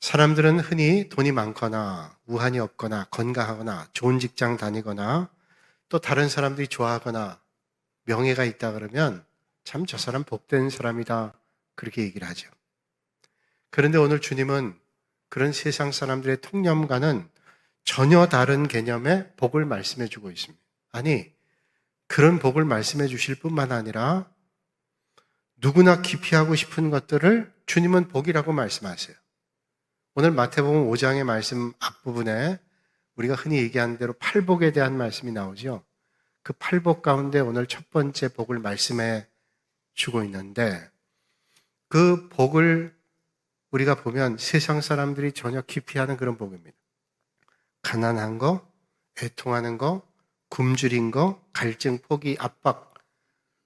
사람들은 흔히 돈이 많거나 우환이 없거나 건강하거나 좋은 직장 다니거나 또 다른 사람들이 좋아하거나 명예가 있다 그러면 참 저 사람 복된 사람이다 그렇게 얘기를 하죠. 그런데 오늘 주님은 그런 세상 사람들의 통념과는 전혀 다른 개념의 복을 말씀해 주고 있습니다. 아니, 그런 복을 말씀해 주실 뿐만 아니라 누구나 기피하고 싶은 것들을 주님은 복이라고 말씀하세요. 오늘 마태복음 5장의 말씀 앞부분에 우리가 흔히 얘기하는 대로 팔복에 대한 말씀이 나오죠. 그 팔복 가운데 오늘 첫 번째 복을 말씀해 주고 있는데 그 복을 우리가 보면 세상 사람들이 전혀 기피하는 그런 복입니다. 가난한 거, 애통하는 거, 굶주린 거, 갈증, 포기, 압박,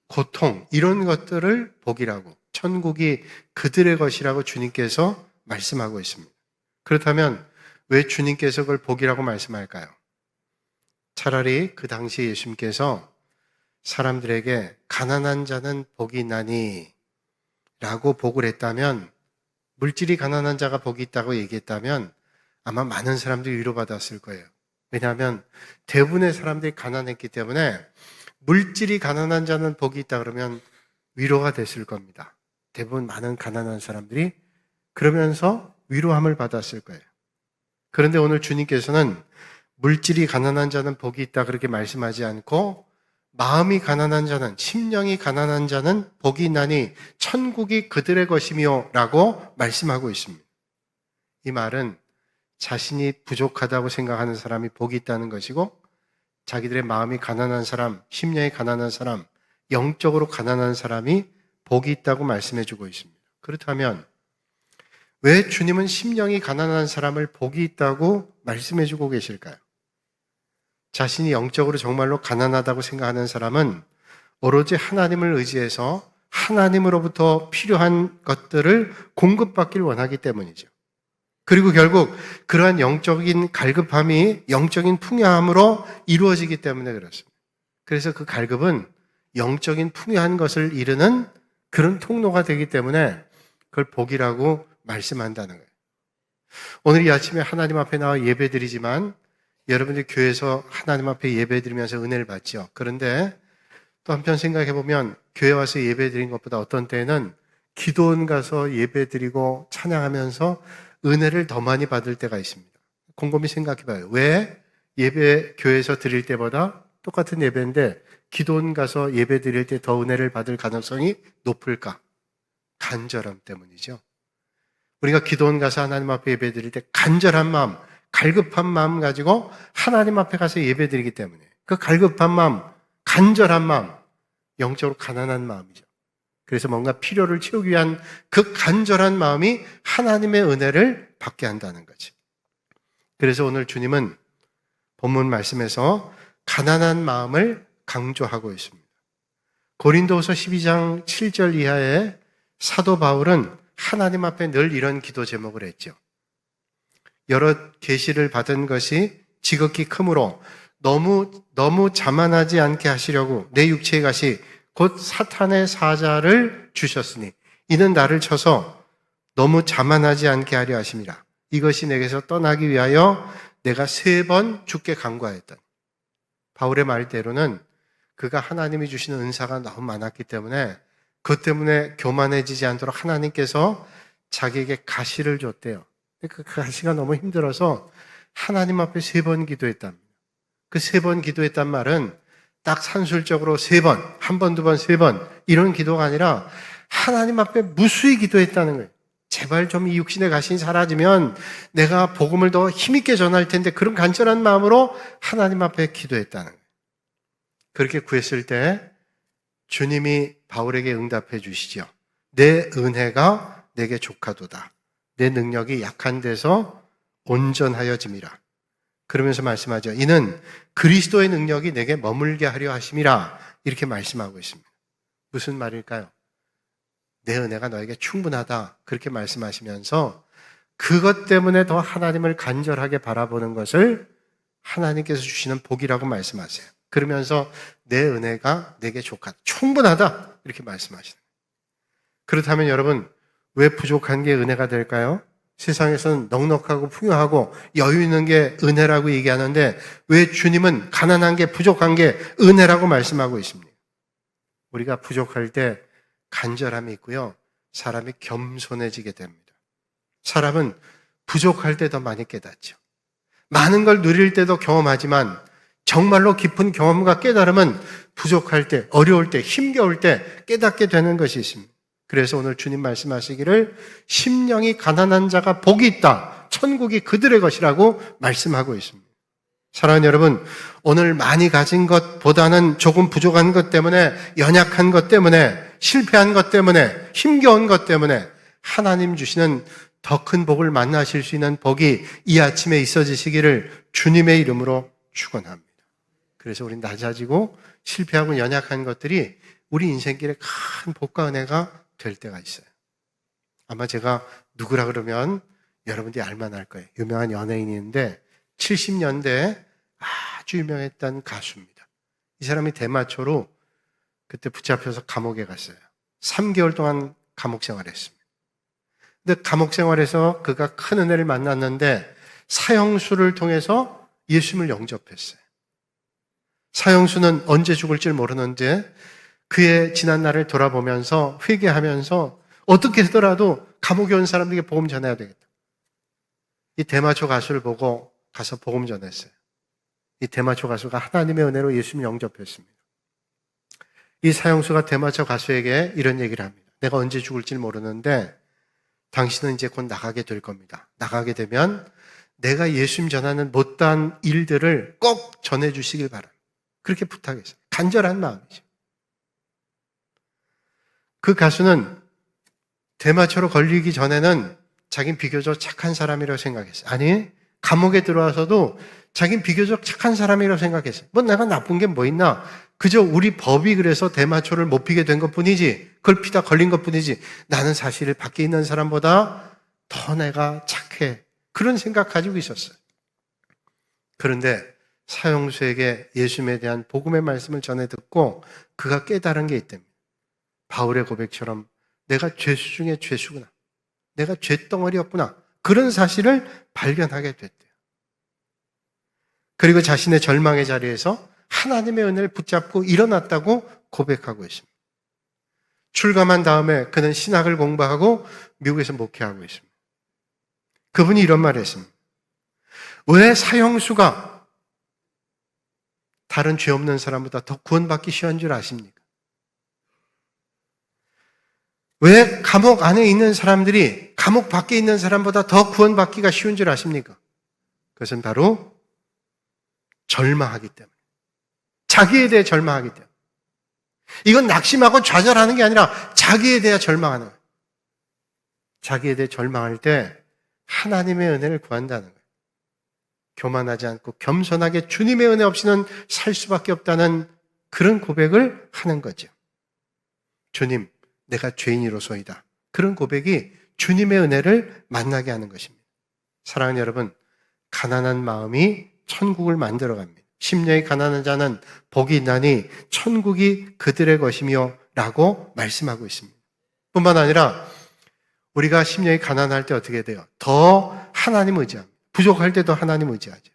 고통 이런 것들을 복이라고 천국이 그들의 것이라고 주님께서 말씀하고 있습니다. 그렇다면 왜 주님께서 그걸 복이라고 말씀할까요? 차라리 그 당시 예수님께서 사람들에게 가난한 자는 복이 나니 라고 복을 했다면 물질이 가난한 자가 복이 있다고 얘기했다면 아마 많은 사람들이 위로받았을 거예요. 왜냐하면 대부분의 사람들이 가난했기 때문에 물질이 가난한 자는 복이 있다 그러면 위로가 됐을 겁니다. 대부분 많은 가난한 사람들이 그러면서 위로함을 받았을 거예요. 그런데 오늘 주님께서는 물질이 가난한 자는 복이 있다 그렇게 말씀하지 않고 마음이 가난한 자는, 심령이 가난한 자는 복이 있나니 천국이 그들의 것이며 라고 말씀하고 있습니다. 이 말은 자신이 부족하다고 생각하는 사람이 복이 있다는 것이고 자기들의 마음이 가난한 사람, 심령이 가난한 사람, 영적으로 가난한 사람이 복이 있다고 말씀해 주고 있습니다. 그렇다면 왜 주님은 심령이 가난한 사람을 복이 있다고 말씀해 주고 계실까요? 자신이 영적으로 정말로 가난하다고 생각하는 사람은 오로지 하나님을 의지해서 하나님으로부터 필요한 것들을 공급받길 원하기 때문이죠. 그리고 결국 그러한 영적인 갈급함이 영적인 풍요함으로 이루어지기 때문에 그렇습니다. 그래서 그 갈급은 영적인 풍요한 것을 이루는 그런 통로가 되기 때문에 그걸 복이라고 말씀한다는 거예요. 오늘 이 아침에 하나님 앞에 나와 예배드리지만 여러분들 교회에서 하나님 앞에 예배드리면서 은혜를 받죠. 그런데 또 한편 생각해 보면 교회 와서 예배드린 것보다 어떤 때는 기도원 가서 예배드리고 찬양하면서 은혜를 더 많이 받을 때가 있습니다. 곰곰이 생각해 봐요. 왜 예배 교회에서 드릴 때보다 똑같은 예배인데 기도원 가서 예배드릴 때 더 은혜를 받을 가능성이 높을까? 간절함 때문이죠. 우리가 기도원 가서 하나님 앞에 예배드릴 때 간절한 마음, 갈급한 마음 가지고 하나님 앞에 가서 예배드리기 때문에 그 갈급한 마음, 간절한 마음, 영적으로 가난한 마음이죠. 그래서 뭔가 필요를 채우기 위한 그 간절한 마음이 하나님의 은혜를 받게 한다는 거지. 그래서 오늘 주님은 본문 말씀에서 가난한 마음을 강조하고 있습니다. 고린도후서 12장 7절 이하에 사도 바울은 하나님 앞에 늘 이런 기도 제목을 했죠. 여러 계시를 받은 것이 지극히 크므로 너무 자만하지 않게 하시려고 내 육체의 가시 곧 사탄의 사자를 주셨으니 이는 나를 쳐서 너무 자만하지 않게 하려 하심이라. 이것이 내게서 떠나기 위하여 내가 3번 주께 간구하였다. 바울의 말대로는 그가 하나님이 주시는 은사가 너무 많았기 때문에 그것 때문에 교만해지지 않도록 하나님께서 자기에게 가시를 줬대요. 그 가시가 너무 힘들어서 하나님 앞에 3번 기도했답니다. 그 3번 기도했단 말은 딱 산술적으로 3번, 1번, 2번, 3번 이런 기도가 아니라 하나님 앞에 무수히 기도했다는 거예요. 제발 좀 이 육신의 가신이 사라지면 내가 복음을 더 힘있게 전할 텐데 그런 간절한 마음으로 하나님 앞에 기도했다는 거예요. 그렇게 구했을 때 주님이 바울에게 응답해 주시죠. 내 은혜가 내게 족하도다. 내 능력이 약한 데서 온전하여짐이라. 그러면서 말씀하죠. 이는 그리스도의 능력이 내게 머물게 하려 하심이라. 이렇게 말씀하고 있습니다. 무슨 말일까요? 내 은혜가 너에게 충분하다. 그렇게 말씀하시면서 그것 때문에 더 하나님을 간절하게 바라보는 것을 하나님께서 주시는 복이라고 말씀하세요. 그러면서 내 은혜가 내게 족하다, 충분하다 이렇게 말씀하시는 거예요. 그렇다면 여러분, 왜 부족한 게 은혜가 될까요? 세상에서는 넉넉하고 풍요하고 여유 있는 게 은혜라고 얘기하는데 왜 주님은 가난한 게 부족한 게 은혜라고 말씀하고 있습니까? 우리가 부족할 때 간절함이 있고요, 사람이 겸손해지게 됩니다. 사람은 부족할 때 더 많이 깨닫죠. 많은 걸 누릴 때도 경험하지만 정말로 깊은 경험과 깨달음은 부족할 때, 어려울 때, 힘겨울 때 깨닫게 되는 것이 있습니다. 그래서 오늘 주님 말씀하시기를 심령이 가난한 자가 복이 있다, 천국이 그들의 것이라고 말씀하고 있습니다. 사랑하는 여러분, 오늘 많이 가진 것보다는 조금 부족한 것 때문에, 연약한 것 때문에, 실패한 것 때문에, 힘겨운 것 때문에 하나님 주시는 더 큰 복을 만나실 수 있는 복이 이 아침에 있어지시기를 주님의 이름으로 축원합니다. 그래서 우리 낮아지고 실패하고 연약한 것들이 우리 인생길에 큰 복과 은혜가 될 때가 있어요. 아마 제가 누구라 그러면 여러분들이 알만할 거예요. 유명한 연예인인데 70년대에 아주 유명했던 가수입니다. 이 사람이 대마초로 그때 붙잡혀서 감옥에 갔어요. 3개월 동안 감옥 생활했습니다. 근데 감옥 생활에서 그가 큰 은혜를 만났는데 사형수를 통해서 예수님을 영접했어요. 사형수는 언제 죽을지 모르는데 그의 지난 날을 돌아보면서 회개하면서 어떻게 하더라도 감옥에 온 사람들에게 복음 전해야 되겠다. 이 대마초 가수를 보고 가서 복음 전했어요. 이 대마초 가수가 하나님의 은혜로 예수님을 영접했습니다. 이 사형수가 대마초 가수에게 이런 얘기를 합니다. 내가 언제 죽을지 모르는데 당신은 이제 곧 나가게 될 겁니다. 나가게 되면 내가 예수님 전하는 못다한 일들을 꼭 전해주시길 바랍니다. 그렇게 부탁했어요. 간절한 마음이죠. 그 가수는 대마초로 걸리기 전에는 자기는 비교적 착한 사람이라고 생각했어요. 아니, 감옥에 들어와서도 자기는 비교적 착한 사람이라고 생각했어요. 뭐 내가 나쁜 게 뭐 있나? 그저 우리 법이 그래서 대마초를 못 피게 된 것뿐이지, 그걸 피다 걸린 것뿐이지, 나는 사실 밖에 있는 사람보다 더 내가 착해, 그런 생각 가지고 있었어요. 그런데 사형수에게 예수님에 대한 복음의 말씀을 전해 듣고 그가 깨달은 게 있답니다. 바울의 고백처럼 내가 죄수 중에 죄수구나, 내가 죄덩어리였구나, 그런 사실을 발견하게 됐대요. 그리고 자신의 절망의 자리에서 하나님의 은혜를 붙잡고 일어났다고 고백하고 있습니다. 출감한 다음에 그는 신학을 공부하고 미국에서 목회하고 있습니다. 그분이 이런 말을 했습니다. 왜 사형수가 다른 죄 없는 사람보다 더 구원받기 쉬운 줄 아십니까? 왜 감옥 안에 있는 사람들이 감옥 밖에 있는 사람보다 더 구원받기가 쉬운 줄 아십니까? 그것은 바로 절망하기 때문에, 자기에 대해 절망하기 때문에. 이건 낙심하고 좌절하는 게 아니라 자기에 대해 절망하는 거예요. 자기에 대해 절망할 때 하나님의 은혜를 구한다는 거예요. 교만하지 않고 겸손하게 주님의 은혜 없이는 살 수밖에 없다는 그런 고백을 하는 거죠. 주님, 내가 죄인이로소이다. 그런 고백이 주님의 은혜를 만나게 하는 것입니다. 사랑하는 여러분, 가난한 마음이 천국을 만들어갑니다. 심령이 가난한 자는 복이 있나니 천국이 그들의 것이며 라고 말씀하고 있습니다. 뿐만 아니라 우리가 심령이 가난할 때 어떻게 돼요? 더 하나님 의지합니다. 부족할 때도 하나님 의지하죠.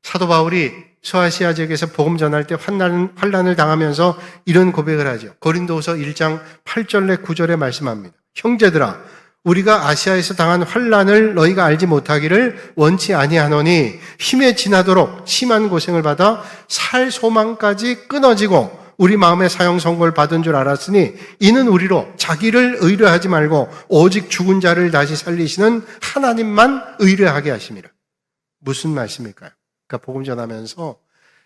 사도 바울이 소아시아 지역에서 복음 전할 때 환난을 당하면서 이런 고백을 하죠. 고린도후서 1장 8절에 9절에 말씀합니다. 형제들아, 우리가 아시아에서 당한 환난을 너희가 알지 못하기를 원치 아니하노니 힘에 지나도록 심한 고생을 받아 살 소망까지 끊어지고 우리 마음의 사형 선고를 받은 줄 알았으니 이는 우리로 자기를 의뢰하지 말고 오직 죽은 자를 다시 살리시는 하나님만 의뢰하게 하심이라. 무슨 말씀일까요? 그러니까 복음 전하면서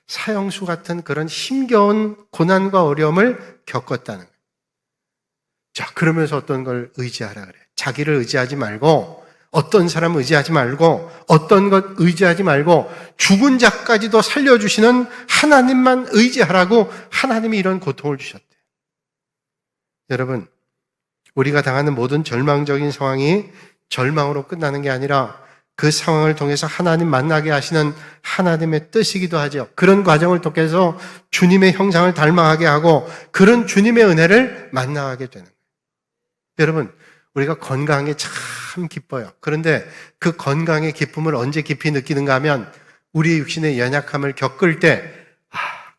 사형수 같은 그런 힘겨운 고난과 어려움을 겪었다는 거예요. 자, 그러면서 어떤 걸 의지하라 그래요. 자기를 의지하지 말고, 어떤 사람 의지하지 말고, 어떤 것 의지하지 말고 죽은 자까지도 살려주시는 하나님만 의지하라고 하나님이 이런 고통을 주셨대요. 여러분, 우리가 당하는 모든 절망적인 상황이 절망으로 끝나는 게 아니라 그 상황을 통해서 하나님 만나게 하시는 하나님의 뜻이기도 하죠. 그런 과정을 통해서 주님의 형상을 닮아가게 하고 그런 주님의 은혜를 만나게 되는 거예요. 여러분, 우리가 건강한 게 참 기뻐요. 그런데 그 건강의 기쁨을 언제 깊이 느끼는가 하면 우리 육신의 연약함을 겪을 때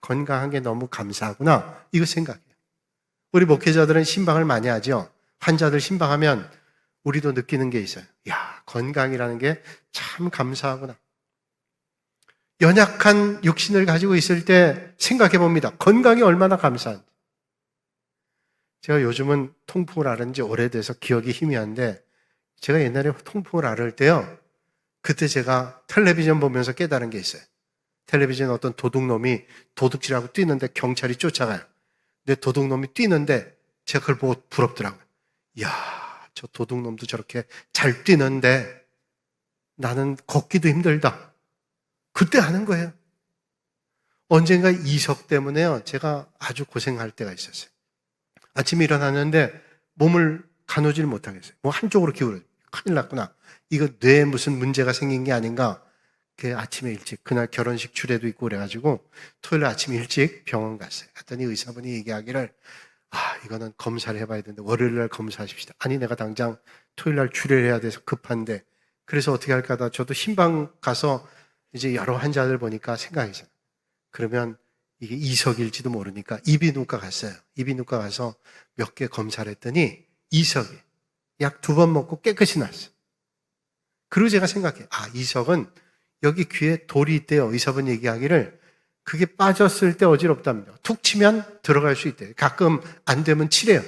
건강한 게 너무 감사하구나 이거 생각해요. 우리 목회자들은 신방을 많이 하죠. 환자들 신방하면 우리도 느끼는 게 있어요. 건강이라는 게 참 감사하구나. 연약한 육신을 가지고 있을 때 생각해 봅니다. 건강이 얼마나 감사한지. 제가 요즘은 통풍을 앓은 지 오래돼서 기억이 희미한데 제가 옛날에 통풍을 앓을 때요. 그때 제가 텔레비전 보면서 깨달은 게 있어요. 텔레비전에 어떤 도둑놈이 도둑질하고 뛰는데 경찰이 쫓아가요. 근데 도둑놈이 뛰는데 제가 그걸 보고 부럽더라고요. 저 도둑놈도 저렇게 잘 뛰는데 나는 걷기도 힘들다. 그때 하는 거예요. 언젠가 이석 때문에요. 제가 아주 고생할 때가 있었어요. 아침에 일어났는데 몸을 가누질 못하겠어요. 뭐 한쪽으로 기울어요. 큰일 났구나. 이거 뇌에 무슨 문제가 생긴 게 아닌가. 그 아침에 일찍 그날 결혼식 주례도 있고 그래가지고 토요일 아침 일찍 병원 갔어요. 갔더니 의사분이 얘기하기를 이거는 검사를 해봐야 되는데 월요일 날 검사하십시다. 아니 내가 당장 토요일 날 주례를 해야 돼서 급한데 그래서 어떻게 할까 하다 저도 신방 가서 이제 여러 환자들 보니까 생각이 있어요. 그러면 이게 이석일지도 모르니까 이비인후과 갔어요. 이비인후과 가서 몇 개 검사를 했더니 이석이 약 2번 먹고 깨끗이 났어요. 그리고 제가 생각해요. 이석은 여기 귀에 돌이 있대요. 의사분 얘기하기를 그게 빠졌을 때 어지럽답니다. 툭 치면 들어갈 수 있대요. 가끔 안 되면 치래요.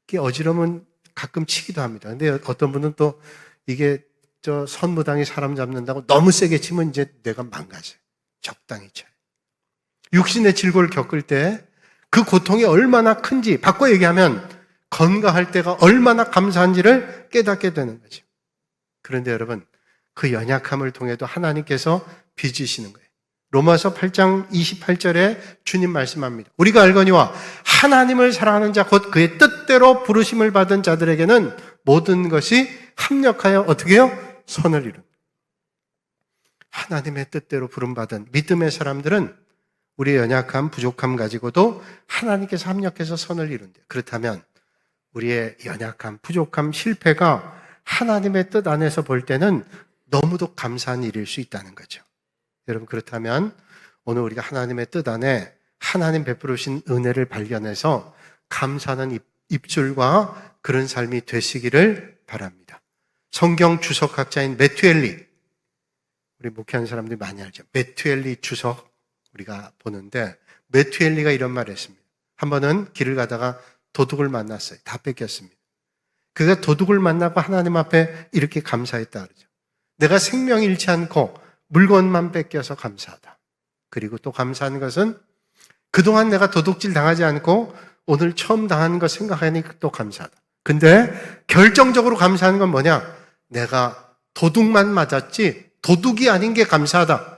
이게 어지러우면 가끔 치기도 합니다. 근데 어떤 분은 또 이게 선무당이 사람 잡는다고 너무 세게 치면 이제 뇌가 망가져요. 적당히 쳐요. 육신의 질고를 겪을 때 그 고통이 얼마나 큰지 바꿔 얘기하면 건강할 때가 얼마나 감사한지를 깨닫게 되는 거죠. 그런데 여러분 그 연약함을 통해도 하나님께서 빚으시는 거예요. 로마서 8장 28절에 주님 말씀합니다. 우리가 알거니와 하나님을 사랑하는 자 곧 그의 뜻대로 부르심을 받은 자들에게는 모든 것이 합력하여 어떻게 해요? 선을 이룬다. 하나님의 뜻대로 부름받은 믿음의 사람들은 우리의 연약함, 부족함 가지고도 하나님께서 합력해서 선을 이룬대요. 그렇다면 우리의 연약함, 부족함, 실패가 하나님의 뜻 안에서 볼 때는 너무도 감사한 일일 수 있다는 거죠. 여러분 그렇다면 오늘 우리가 하나님의 뜻 안에 하나님 베풀으신 은혜를 발견해서 감사하는 입술과 그런 삶이 되시기를 바랍니다. 성경 주석학자인 메투엘리, 우리 목회하는 사람들이 많이 알죠. 메투엘리 주석 우리가 보는데 메투엘리가 이런 말을 했습니다. 한 번은 길을 가다가 도둑을 만났어요. 다 뺏겼습니다. 그가 도둑을 만나고 하나님 앞에 이렇게 감사했다 그러죠. 내가 생명 잃지 않고 물건만 뺏겨서 감사하다. 그리고 또 감사한 것은 그동안 내가 도둑질 당하지 않고 오늘 처음 당하는 것 생각하니 또 감사하다. 근데 결정적으로 감사하는 건 뭐냐? 내가 도둑만 맞았지 도둑이 아닌 게 감사하다.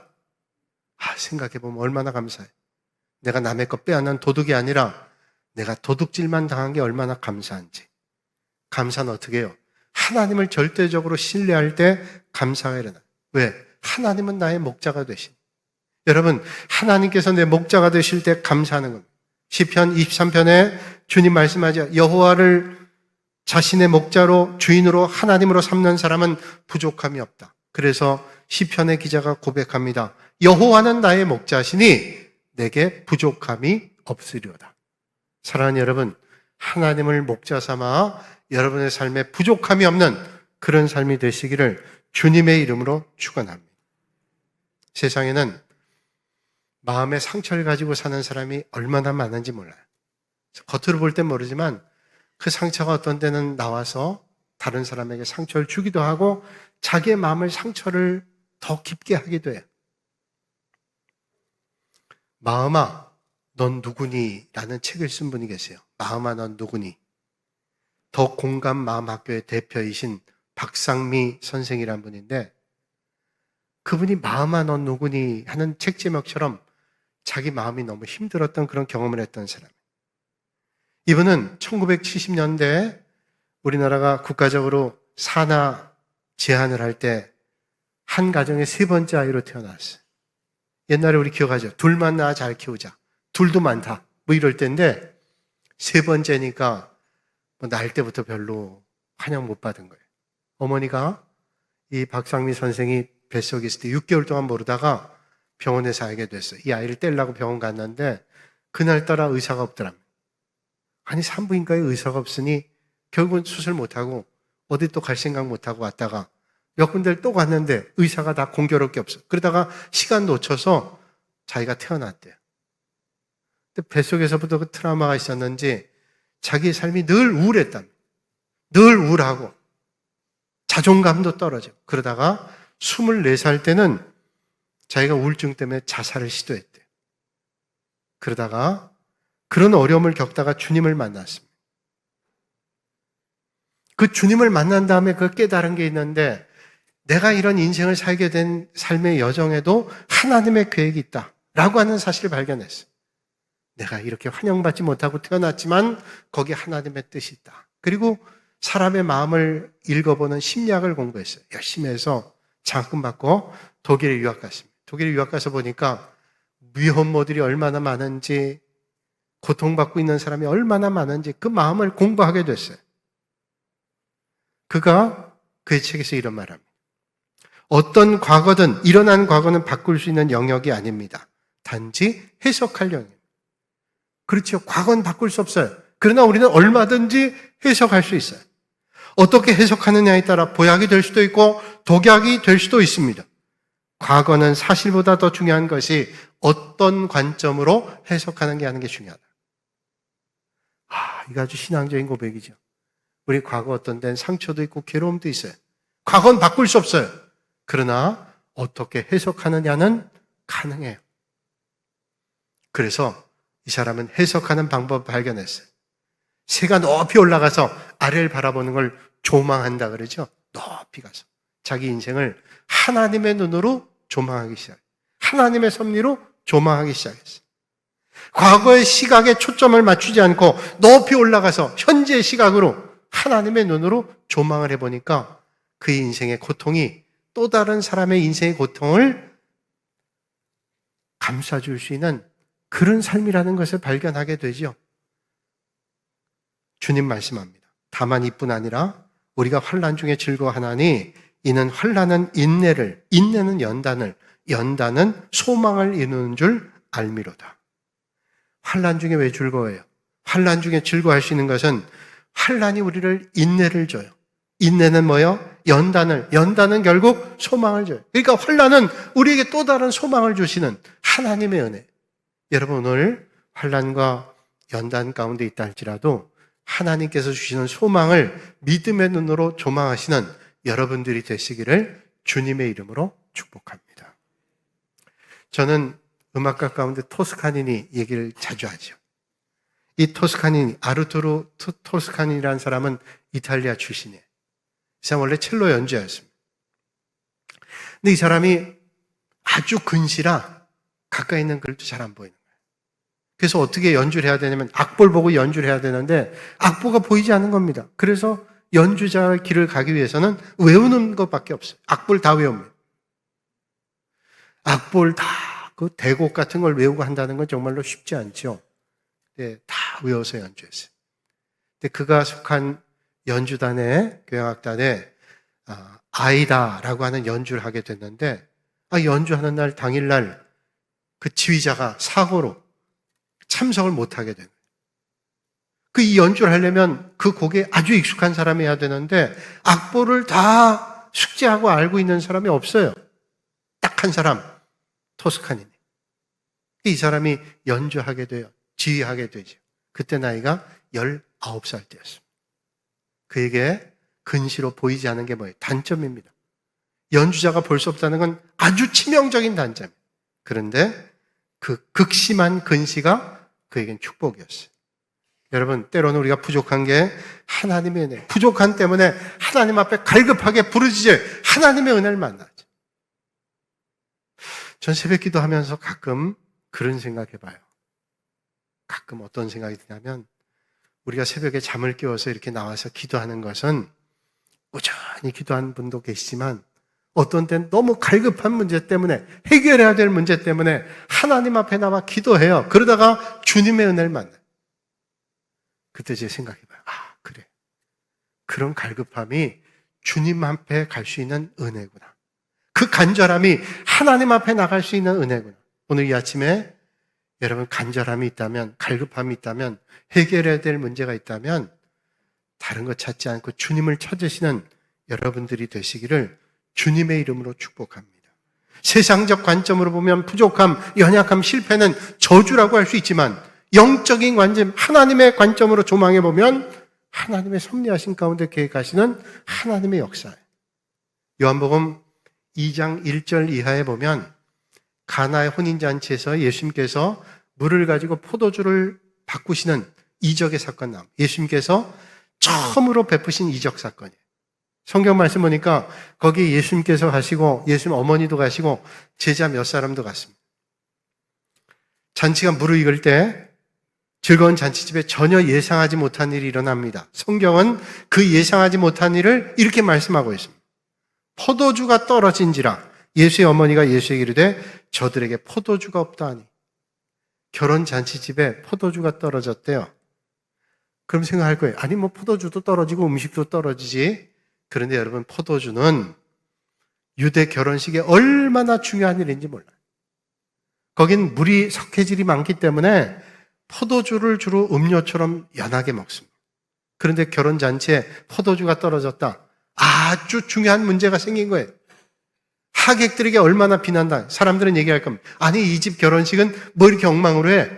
생각해보면 얼마나 감사해. 내가 남의 것 빼앗는 도둑이 아니라 내가 도둑질만 당한 게 얼마나 감사한지. 감사는 어떻게 해요? 하나님을 절대적으로 신뢰할 때 감사가 일어나요. 왜? 하나님은 나의 목자가 되신. 여러분, 하나님께서 내 목자가 되실 때 감사하는 겁니다. 시편 23편에 주님 말씀하죠. 여호와를 자신의 목자로 주인으로 하나님으로 삼는 사람은 부족함이 없다. 그래서 시편의 기자가 고백합니다. 여호와는 나의 목자시니 내게 부족함이 없으리로다. 사랑하는 여러분, 하나님을 목자 삼아 여러분의 삶에 부족함이 없는 그런 삶이 되시기를 주님의 이름으로 축원합니다. 세상에는 마음의 상처를 가지고 사는 사람이 얼마나 많은지 몰라요. 겉으로 볼 땐 모르지만 그 상처가 어떤 때는 나와서 다른 사람에게 상처를 주기도 하고 자기의 마음의 상처를 더 깊게 하기도 해요. 마음아, 넌 누구니? 라는 책을 쓴 분이 계세요. 마음아, 넌 누구니? 더 공감 마음학교의 대표이신 박상미 선생이라는 분인데 그분이 마음아, 넌 누구니? 하는 책 제목처럼 자기 마음이 너무 힘들었던 그런 경험을 했던 사람. 이분은 1970년대에 우리나라가 국가적으로 산하 제한을 할 때 한 가정에 3번째 아이로 태어났어요. 옛날에 우리 기억하죠? 둘만 낳아 잘 키우자. 둘도 많다. 뭐 이럴 때인데 3번째니까 뭐 낳을 때부터 별로 환영 못 받은 거예요. 어머니가 이 박상미 선생이 뱃속에 있을 때 6개월 동안 모르다가 병원에서 알게 됐어요. 이 아이를 떼려고 병원 갔는데 그날따라 의사가 없더랍니다. 아니 산부인과에 의사가 없으니 결국은 수술 못하고 어디 또 갈 생각 못하고 왔다가 몇 군데를 또 갔는데 의사가 다 공교롭게 없어. 그러다가 시간 놓쳐서 자기가 태어났대요. 근데 뱃속에서부터 그 트라우마가 있었는지 자기의 삶이 늘 우울했답니다. 늘 우울하고 자존감도 떨어지고 그러다가 24살 때는 자기가 우울증 때문에 자살을 시도했대요. 그러다가 그런 어려움을 겪다가 주님을 만났습니다. 그 주님을 만난 다음에 그 깨달은 게 있는데 내가 이런 인생을 살게 된 삶의 여정에도 하나님의 계획이 있다라고 하는 사실을 발견했어요. 내가 이렇게 환영받지 못하고 태어났지만 거기에 하나님의 뜻이 있다. 그리고 사람의 마음을 읽어보는 심리학을 공부했어요. 열심히 해서 장학금 받고 독일에 유학 갔습니다. 독일에 유학 가서 보니까 미혼모들이 얼마나 많은지 고통받고 있는 사람이 얼마나 많은지 그 마음을 공부하게 됐어요. 그가 그의 책에서 이런 말합니다. 어떤 과거든 일어난 과거는 바꿀 수 있는 영역이 아닙니다. 단지 해석할 영역입니다. 그렇죠. 과거는 바꿀 수 없어요. 그러나 우리는 얼마든지 해석할 수 있어요. 어떻게 해석하느냐에 따라 보약이 될 수도 있고 독약이 될 수도 있습니다. 과거는 사실보다 더 중요한 것이 어떤 관점으로 해석하는 게 하는 게 중요하다. 이거 아주 신앙적인 고백이죠. 우리 과거 어떤 데는 상처도 있고 괴로움도 있어요. 과거는 바꿀 수 없어요. 그러나 어떻게 해석하느냐는 가능해요. 그래서 이 사람은 해석하는 방법을 발견했어요. 새가 높이 올라가서 아래를 바라보는 걸 조망한다 그러죠. 높이 가서 자기 인생을 하나님의 눈으로 조망하기 시작해요. 하나님의 섭리로 조망하기 시작했어요. 과거의 시각에 초점을 맞추지 않고 높이 올라가서 현재의 시각으로 하나님의 눈으로 조망을 해보니까 그의 인생의 고통이 또 다른 사람의 인생의 고통을 감싸줄 수 있는 그런 삶이라는 것을 발견하게 되죠. 주님 말씀합니다. 다만 이뿐 아니라 우리가 환난 중에 즐거워하나니 이는 환난은 인내를, 인내는 연단을, 연단은 소망을 이루는 줄 알미로다. 환난 중에 왜 즐거워해요? 환난 중에 즐거워할 수 있는 것은 환난이 우리를 인내를 줘요. 인내는 뭐예요? 연단은 결국 소망을 줘요. 그러니까 환난은 우리에게 또 다른 소망을 주시는 하나님의 은혜. 여러분 오늘 환난과 연단 가운데 있다 할지라도 하나님께서 주시는 소망을 믿음의 눈으로 조망하시는 여러분들이 되시기를 주님의 이름으로 축복합니다. 저는 음악가 가운데 토스카니니 얘기를 자주 하죠. 이 토스카니니, 아르투로 토스카니니라는 사람은 이탈리아 출신이에요. 이 사람 원래 첼로 연주자였습니다. 근데 이 사람이 아주 근시라 가까이 있는 글도 잘 안 보이는 거예요. 그래서 어떻게 연주를 해야 되냐면 악보를 보고 연주를 해야 되는데 악보가 보이지 않는 겁니다. 그래서 연주자의 길을 가기 위해서는 외우는 것밖에 없어요. 악보를 다 외웁니다. 악보를 다 그 대곡 같은 걸 외우고 한다는 건 정말로 쉽지 않죠. 네, 다 외워서 연주했어요. 근데 그가 속한 연주단의 교향악단에 아이다라고 하는 연주를 하게 됐는데 연주하는 날 당일날 그 지휘자가 사고로 참석을 못하게 된 거예요. 이 연주를 하려면 그 곡에 아주 익숙한 사람이 해야 되는데 악보를 다 숙지하고 알고 있는 사람이 없어요. 딱 한 사람, 토스카니니. 이 사람이 연주하게 돼요. 지휘하게 되죠. 그때 나이가 19살 때였습니다. 그에게 근시로 보이지 않는 게 뭐예요? 단점입니다. 연주자가 볼 수 없다는 건 아주 치명적인 단점이에요. 그런데 그 극심한 근시가 그에겐 축복이었어요. 여러분, 때로는 우리가 부족한 게 하나님의 은혜. 부족한 때문에 하나님 앞에 갈급하게 부르짖어요. 하나님의 은혜를 만나죠. 전 새벽 기도하면서 가끔 그런 생각해봐요. 가끔 어떤 생각이 드냐면 우리가 새벽에 잠을 깨워서 이렇게 나와서 기도하는 것은 꾸준히 기도하는 분도 계시지만 어떤 때는 너무 갈급한 문제 때문에 해결해야 될 문제 때문에 하나님 앞에 나와 기도해요. 그러다가 주님의 은혜를 만나요. 그때 제 생각해봐요. 아, 그래. 그런 갈급함이 주님 앞에 갈 수 있는 은혜구나. 그 간절함이 하나님 앞에 나갈 수 있는 은혜구나. 오늘 이 아침에 여러분 간절함이 있다면, 갈급함이 있다면, 해결해야 될 문제가 있다면 다른 것 찾지 않고 주님을 찾으시는 여러분들이 되시기를 주님의 이름으로 축복합니다. 세상적 관점으로 보면 부족함, 연약함, 실패는 저주라고 할 수 있지만 영적인 관점, 하나님의 관점으로 조망해 보면 하나님의 섭리하신 가운데 계획하시는 하나님의 역사예요. 요한복음 2장 1절 이하에 보면 가나의 혼인잔치에서 예수님께서 물을 가지고 포도주를 바꾸시는 이적의 사건 나옵니다. 예수님께서 처음으로 베푸신 이적 사건이에요. 성경 말씀 보니까 거기 예수님께서 가시고 예수님 어머니도 가시고 제자 몇 사람도 갔습니다. 잔치가 무르익을 때 즐거운 잔치집에 전혀 예상하지 못한 일이 일어납니다. 성경은 그 예상하지 못한 일을 이렇게 말씀하고 있습니다. 포도주가 떨어진지라 예수의 어머니가 예수에게 이르되 저들에게 포도주가 없다 하니. 결혼 잔치집에 포도주가 떨어졌대요. 그럼 생각할 거예요. 아니 뭐 포도주도 떨어지고 음식도 떨어지지. 그런데 여러분 포도주는 유대 결혼식에 얼마나 중요한 일인지 몰라요. 거긴 물이 석회질이 많기 때문에 포도주를 주로 음료처럼 연하게 먹습니다. 그런데 결혼잔치에 포도주가 떨어졌다. 아주 중요한 문제가 생긴 거예요. 하객들에게 얼마나 비난다. 사람들은 얘기할 겁니다. 아니 이 집 결혼식은 뭐 이렇게 엉망으로 해.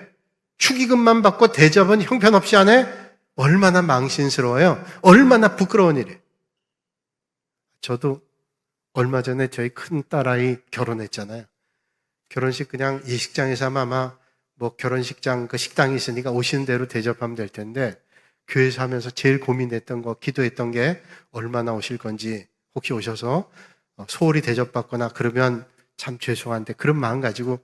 축의금만 받고 대접은 형편없이 안 해. 얼마나 망신스러워요. 얼마나 부끄러운 일이에요. 저도 얼마 전에 저희 큰 딸아이 결혼했잖아요. 결혼식 그냥 예식장에서 아마 뭐 결혼식장 그 식당이 있으니까 오시는 대로 대접하면 될 텐데 교회에서 하면서 제일 고민했던 거, 기도했던 게 얼마나 오실 건지, 혹시 오셔서 소홀히 대접받거나 그러면 참 죄송한데 그런 마음 가지고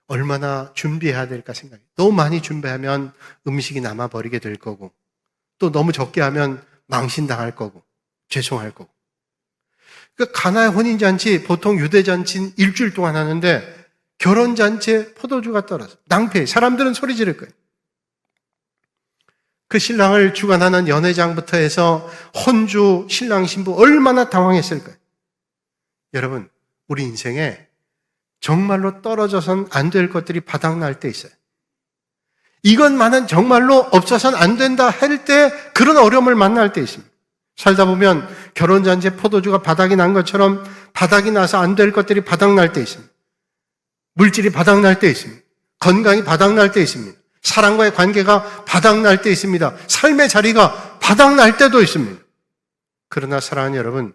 얼마나 준비해야 될까 생각해요. 너무 많이 준비하면 음식이 남아버리게 될 거고 또 너무 적게 하면 망신당할 거고 죄송할 거고. 그 가나의 혼인잔치 보통 유대잔치는 일주일 동안 하는데 결혼잔치에 포도주가 떨어져 낭패. 사람들은 소리 지를 거예요. 그 신랑을 주관하는 연회장부터 해서 혼주, 신랑, 신부 얼마나 당황했을 거예요. 여러분, 우리 인생에 정말로 떨어져선 안 될 것들이 바닥날 때 있어요. 이것만은 정말로 없어서는 안 된다 할 때 그런 어려움을 만날 때 있습니다. 살다 보면 결혼잔치에 포도주가 바닥이 난 것처럼 바닥이 나서 안 될 것들이 바닥날 때 있습니다. 물질이 바닥날 때 있습니다. 건강이 바닥날 때 있습니다. 사랑과의 관계가 바닥날 때 있습니다. 삶의 자리가 바닥날 때도 있습니다. 그러나 사랑하는 여러분,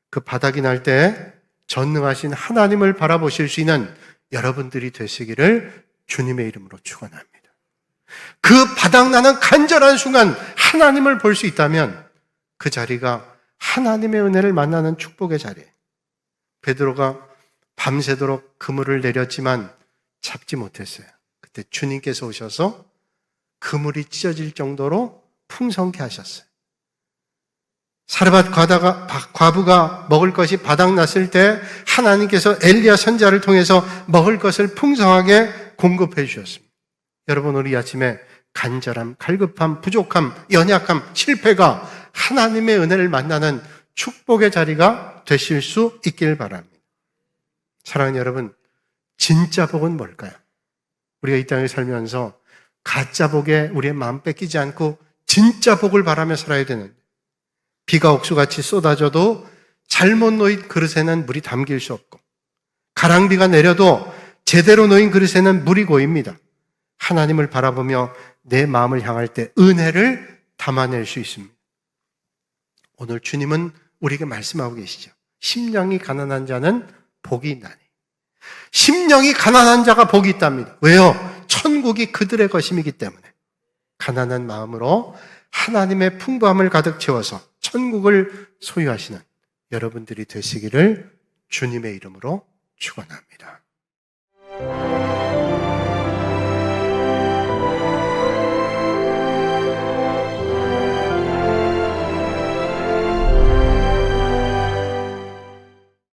그 바닥이 날 때 전능하신 하나님을 바라보실 수 있는 여러분들이 되시기를 주님의 이름으로 축원합니다. 그 바닥나는 간절한 순간 하나님을 볼 수 있다면 그 자리가 하나님의 은혜를 만나는 축복의 자리예요. 베드로가 밤새도록 그물을 내렸지만 잡지 못했어요. 그때 주님께서 오셔서 그물이 찢어질 정도로 풍성케 하셨어요. 사르밧 과부가 먹을 것이 바닥났을 때 하나님께서 엘리야 선지자를 통해서 먹을 것을 풍성하게 공급해 주셨습니다. 여러분, 우리 아침에 간절함, 갈급함, 부족함, 연약함, 실패가 하나님의 은혜를 만나는 축복의 자리가 되실 수 있길 바랍니다. 사랑하는 여러분, 진짜 복은 뭘까요? 우리가 이 땅에 살면서 가짜 복에 우리의 마음 뺏기지 않고 진짜 복을 바라며 살아야 되는데 비가 옥수같이 쏟아져도 잘못 놓인 그릇에는 물이 담길 수 없고 가랑비가 내려도 제대로 놓인 그릇에는 물이 고입니다. 하나님을 바라보며 내 마음을 향할 때 은혜를 담아낼 수 있습니다. 오늘 주님은 우리에게 말씀하고 계시죠. 심령이 가난한 자는 복이 있나니. 심령이 가난한 자가 복이 있답니다. 왜요? 천국이 그들의 것임이기 때문에. 가난한 마음으로 하나님의 풍부함을 가득 채워서 천국을 소유하시는 여러분들이 되시기를 주님의 이름으로 축원합니다.